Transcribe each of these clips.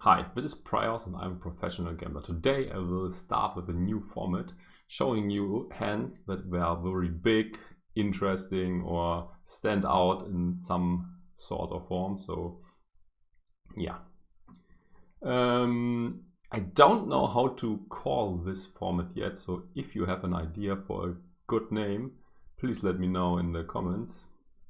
Hi, this is Praios and I'm a professional gambler. Today I will start with a new format showing you hands that were very big, interesting or stand out in some sort of form. So yeah. I don't know how to call this format yet, so if you have an idea for a good name, please let me know in the comments.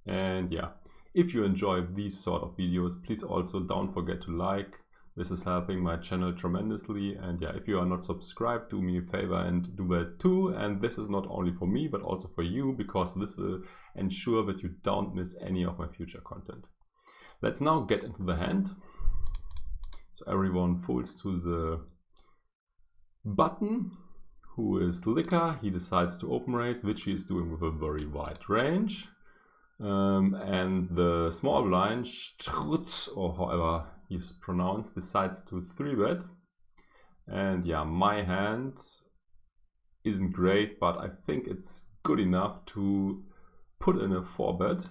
And yeah, if you enjoy these sort of videos, please also don't forget to like. This is helping my channel tremendously. And yeah, if you are not subscribed, do me a favor and do that too. And this is not only for me, but also for you, because this will ensure that you don't miss any of my future content. Let's now get into the hand. So everyone folds to the button, who is Liquor. He decides to open raise, which he is doing with a very wide range. And the small blind, Strutz, or however he's pronounced, decides to 3-bet. And yeah, my hand isn't great, but I think it's good enough to put in a 4-bet.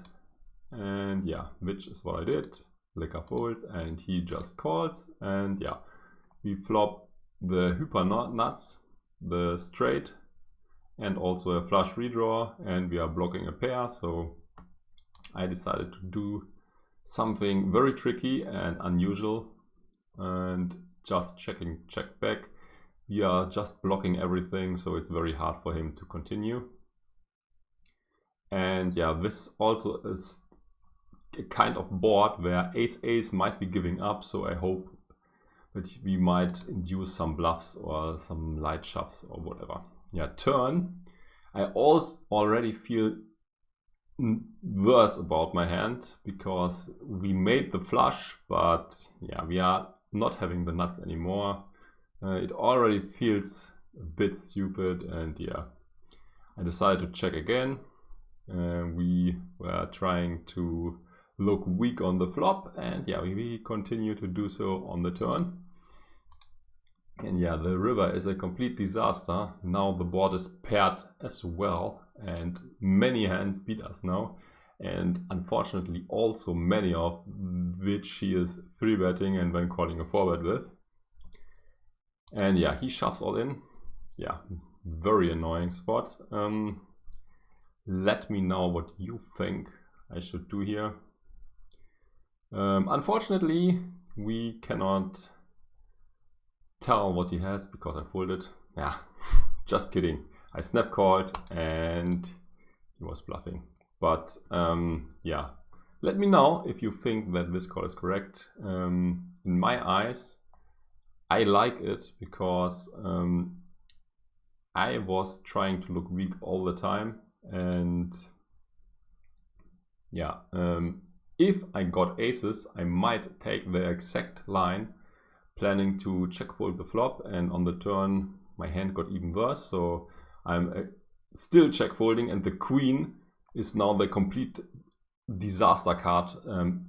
And yeah, which is what I did. Liquor folds and he just calls. And yeah, we flop the hyper nuts, the straight, and also a flush redraw, and we are blocking a pair. So I decided to do something very tricky and unusual, and just check back. We are just blocking everything, so it's very hard for him to continue. And yeah, this also is a kind of board where ace might be giving up, so I hope that we might induce some bluffs or some light shoves or whatever. Yeah, turn. I also already feel worse about my hand because we made the flush, but yeah, we are not having the nuts anymore. It already feels a bit stupid, and yeah, I decided to check again. We were trying to look weak on the flop, and yeah, we continue to do so on the turn. And yeah, the river is a complete disaster. Now the board is paired as well, and many hands beat us now. And unfortunately also many of which he is 3-betting and then calling a 4-bet with. And yeah, he shoves all in. Yeah, very annoying spot. Let me know what you think I should do here. Unfortunately, we cannot tell what he has because I folded. Yeah, just kidding. I snap called and he was bluffing. But yeah, let me know if you think that this call is correct. In my eyes, I like it because I was trying to look weak all the time. And yeah, if I got aces, I might take the exact line, planning to check fold the flop, and on the turn my hand got even worse, so I'm still check folding, and the queen is now the complete disaster card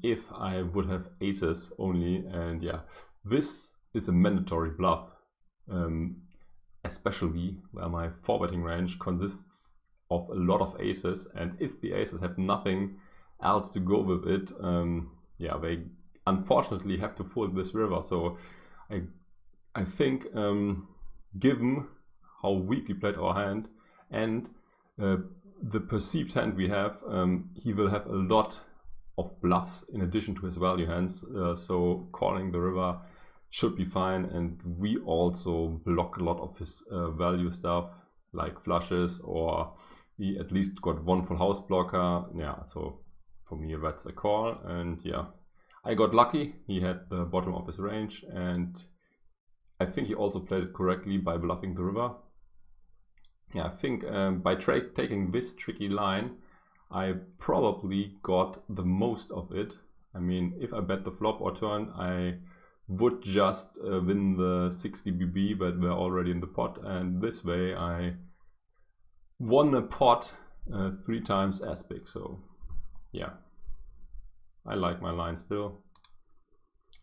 if I would have aces only. And yeah, this is a mandatory bluff, especially where my 4-betting range consists of a lot of aces, and if the aces have nothing else to go with it, yeah, they unfortunately have to fold this river. So I think given how weak we played our hand and the perceived hand we have, he will have a lot of bluffs in addition to his value hands, so calling the river should be fine. And we also block a lot of his value stuff like flushes, or we at least got one full house blocker. Yeah, so for me that's a call. And yeah, I got lucky. He had the bottom of his range, and I think he also played it correctly by bluffing the river. Yeah, I think by taking this tricky line, I probably got the most of it. I mean, if I bet the flop or turn, I would just win the 60 BB that were already in the pot, and this way I won a pot 3 times as big. So yeah, I like my line still.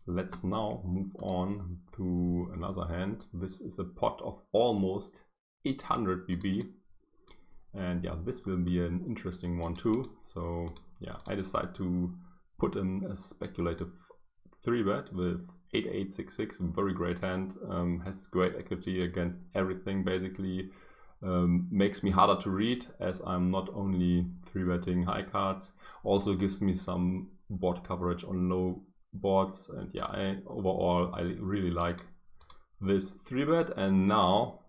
Let's now move on to another hand. This is a pot of almost 800 BB. And yeah, this will be an interesting one too. So yeah, I decide to put in a speculative 3-bet with 8866, very great hand, has great equity against everything basically. Makes me harder to read as I'm not only 3-betting high cards, also gives me some board coverage on low boards, and yeah, overall I really like this 3-bet. And now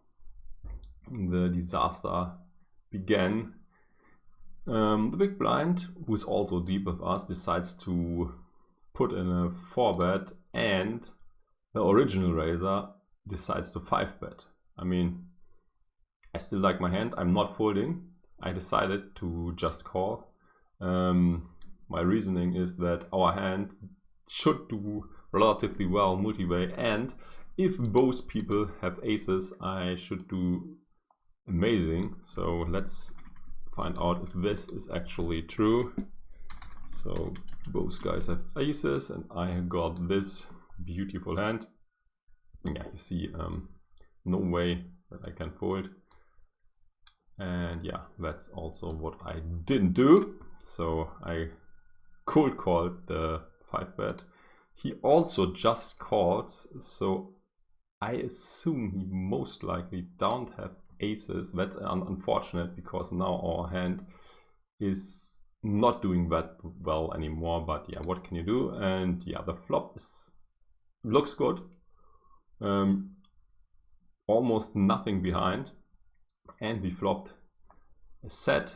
the disaster began. The big blind, who's also deep with us, decides to put in a 4-bet, and the original raiser decides to 5-bet. I mean, I still like my hand. I'm not folding. I decided to just call. My reasoning is that our hand should do relatively well multi-way, and if both people have aces, I should do amazing. So let's find out if this is actually true. So both guys have aces and I got this beautiful hand. Yeah, you see, no way that I can fold. And yeah, that's also what I didn't do. So I cold called the 5-bet. He also just calls, so I assume he most likely don't have aces. That's unfortunate because now our hand is not doing that well anymore, but yeah, what can you do? And yeah, the flop looks good. Almost nothing behind, and we flopped a set,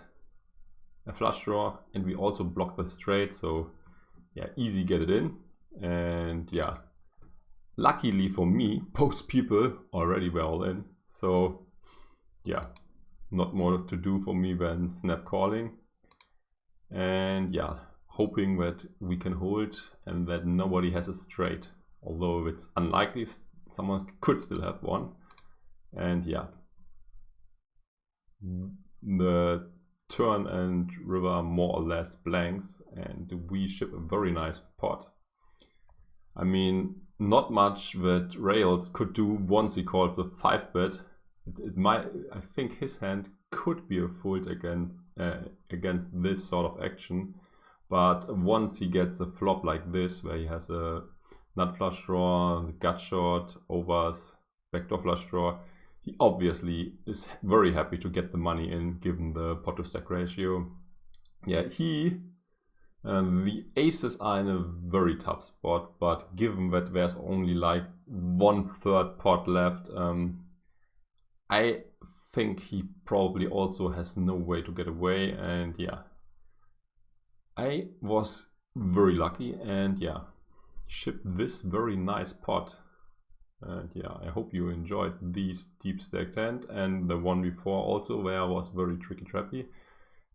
a flush draw, and we also blocked the straight, so yeah, easy get it in. And yeah, luckily for me, both people already were all in, so yeah, not more to do for me than snap calling. And yeah, hoping that we can hold and that nobody has a straight, although it's unlikely, someone could still have one. And yeah, the turn and river are more or less blanks, and we ship a very nice pot. I mean, not much that Rails could do once he calls a 5-bet. It might, I think his hand could be a fold against this sort of action, but once he gets a flop like this, where he has a nut flush draw, gut shot, overs, backdoor flush draw, he obviously is very happy to get the money in, given the pot to stack ratio. Yeah, the aces are in a very tough spot, but given that there's only like 1/3 pot left, I think he probably also has no way to get away. And yeah, I was very lucky and yeah, shipped this very nice pot. And yeah, I hope you enjoyed these deep stacked hand and the one before also, where I was very tricky trappy.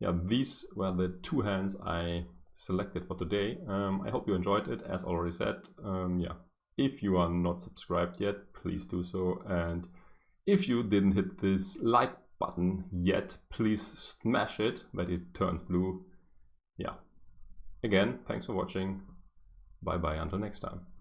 Yeah, these were the two hands I selected for today. I hope you enjoyed it, as already said. Yeah, if you are not subscribed yet, please do so. And if you didn't hit this like button yet, please smash it that it turns blue. Yeah, again, thanks for watching. Bye bye until next time.